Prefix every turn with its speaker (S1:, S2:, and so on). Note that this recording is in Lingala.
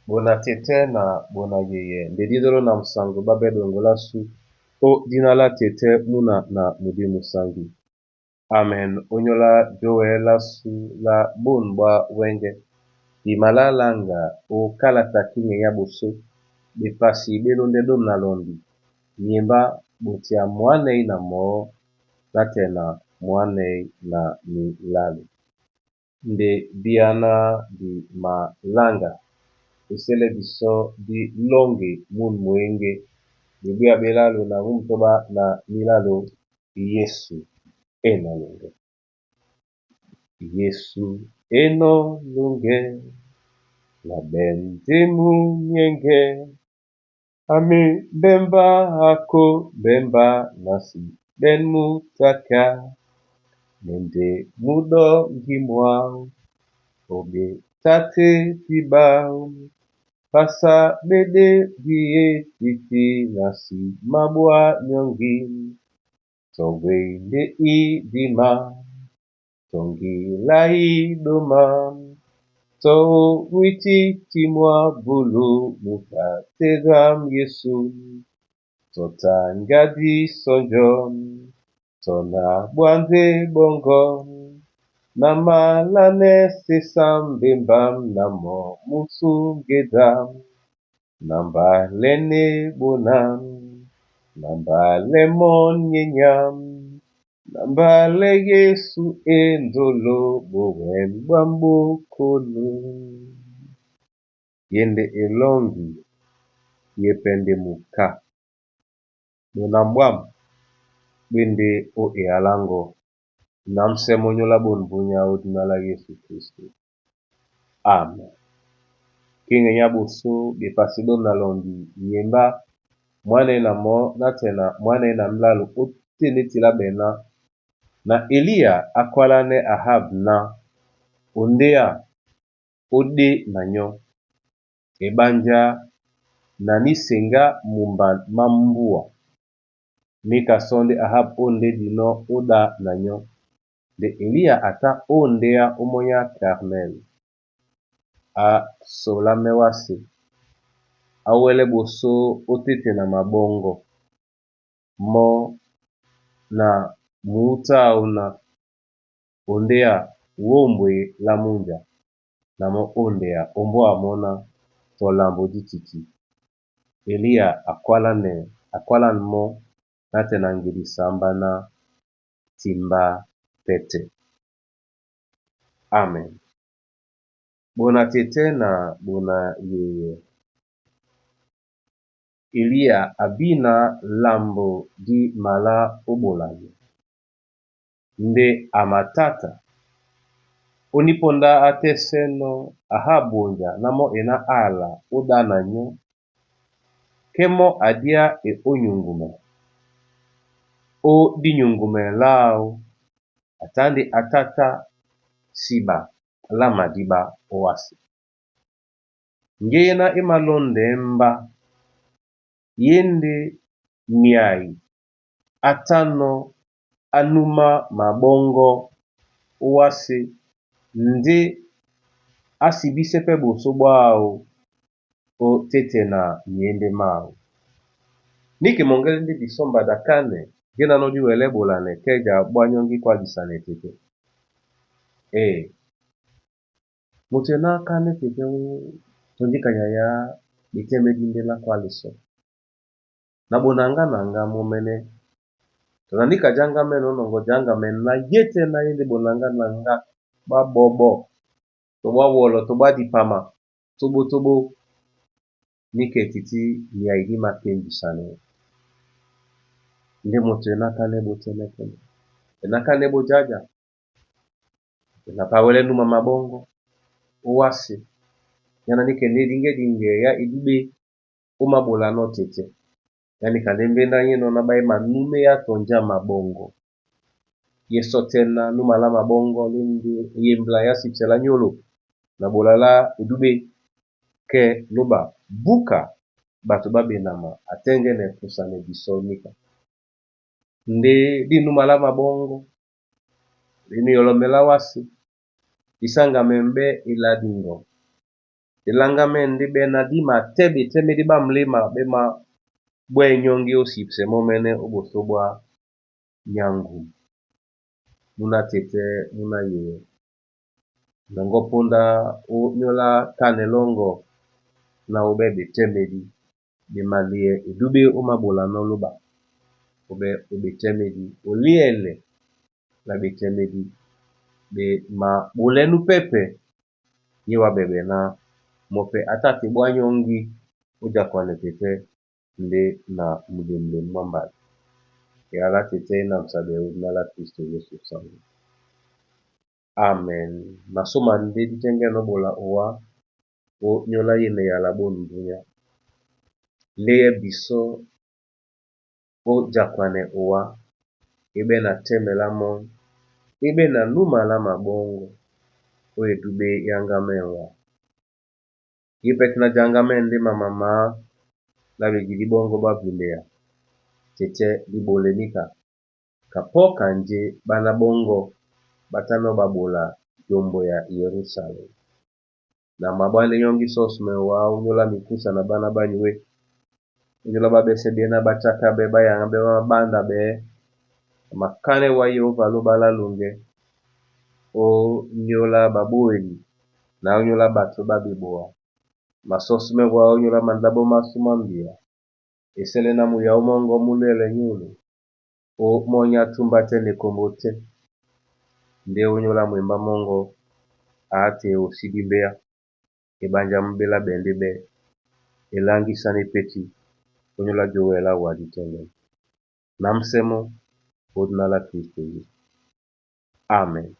S1: Bona tete na bona yeye ndedidolo na musango babe dongola su o dinala tete muna na mudi musangi. Amen. Onyola jowe la su la bonba wenge imala langa o kalata kinge ya boso bepasi belonde dom na londi nyemba botia mwanei na mo latena mwanei na milalo nde biana di malanga esele biso di longe mun mwenge bibia belalo na mumtoba na milalo Yesu eno longe. Yesu eno longe la bentimu nyenge ami bemba ako bemba nasi ben mutaka nende mudo ngimwao obe tate tibao pasa bede die titi nasi mabwa nyongi tongwe de idima tongi lai doma to witi timwa bulu muka tegam Yesu tota ngadi sonjom tona bwanze bongo na malane sesam bimbam namo musu gedam namba lene bonam namba lemon nyenyam namba le Yesu endolo bowen bambo konu yende elongi yepende muka bonambwam bende o ealango namsemonyola bonbunya odinala Yesu Kristo. Amen. Kinge nyabusu bepasido na londi nyemba mwane na mo natena mwane na mlalo otenetila bena na Elia akwalane Ahab na ondea ode nanyo ebanja na nisenga mumba mambua mika sonde Ahab onde dino oda nanyo de Elia ata ondea omonya Carmel a sola mewase awele boso otete na mabongo mo na muuta una ondea wombwe la munja na mo ondea ombo amona to lambo dititi Elia akwalan mo natena ngidi samba na timba pete. Amen. Bona tete na bona yeye Elia abina lambo di mala obolanye nde amatata oniponda ateseno ahabonja namo ena ala oda nanyo kemo adia e onyungume o dinyungume lao atandi atata siba la madiba oasi ngeyena imalonde mba yende niai atano anuma mabongo oasi ndi asibisepe boso bwao o tete na yende mao niki mongele ndi bisomba dakane gena no diwele bolane keja bwanyongi kwa disane tete mutena kane tete tonjikanya ya biteme dindela kwa liso na bonanga nanga momene tonandika janga meno nongo janga men na yete na yende bonanga nanga ba bobo to ba wolo to ba dipama tobo nike titi ni aidi makenji sane nde mutena kane botene kene ena kane bojaja ena pawele numa mabongo uwasi yana nike dinge ya idube umabola no tete yani kalembe na yino na bai manume ya tonja mabongo yeso tena numala mabongo lindi yembla ya sipsela nyolo na bolala idube ke loba buka bato babenama atengene kusane bisomika nde di numala mabongo lini yolomela wasi isanga membe iladingo Ilangamen di bena di ma tebi temi di ba mlima bema bwe nyongi osipse momene obosobwa nyangu. Muna tete muna ye. Nangopunda nyola kanelongo na ube betemedi di malie idube umabola noluba. Ube temedi oliele la betemedi be ma bolenu pepe yewa bebe na mope atati bwa nyongi uja kwane tete nde na mudembe mwambali. Ya la tete na msabe na la Kristo Yesu sangu. Amen. Masoma nde ditenge nobola owa o nyola yene ya la bonu dunya. Leye biso o jakwane owa ebe na teme la mon ebe na numa la mabongo o edube yangamenwa. Yipek na jangamen de mama la begidi bongo babulea tete libolenika kapoka nje bana bongo batano babola jombo ya Yerusalem. Na mabwande nyongi sosme wa unyola mikusa na bana banywe unyola babese bena bataka be bayanga be banda be makane wa Yehova lobala lunge o nyola babueli na unyola batu babiboa masosme wa unyola mandabo masumambia esele na muya umongo mulele nyulu o monya tumbate ne kombote nde unyola mwemba mongo ate osidimbea ebanja mbela bende be elangi sane peti unyola jowela waditenge namsemo odna la Kristo. Amen.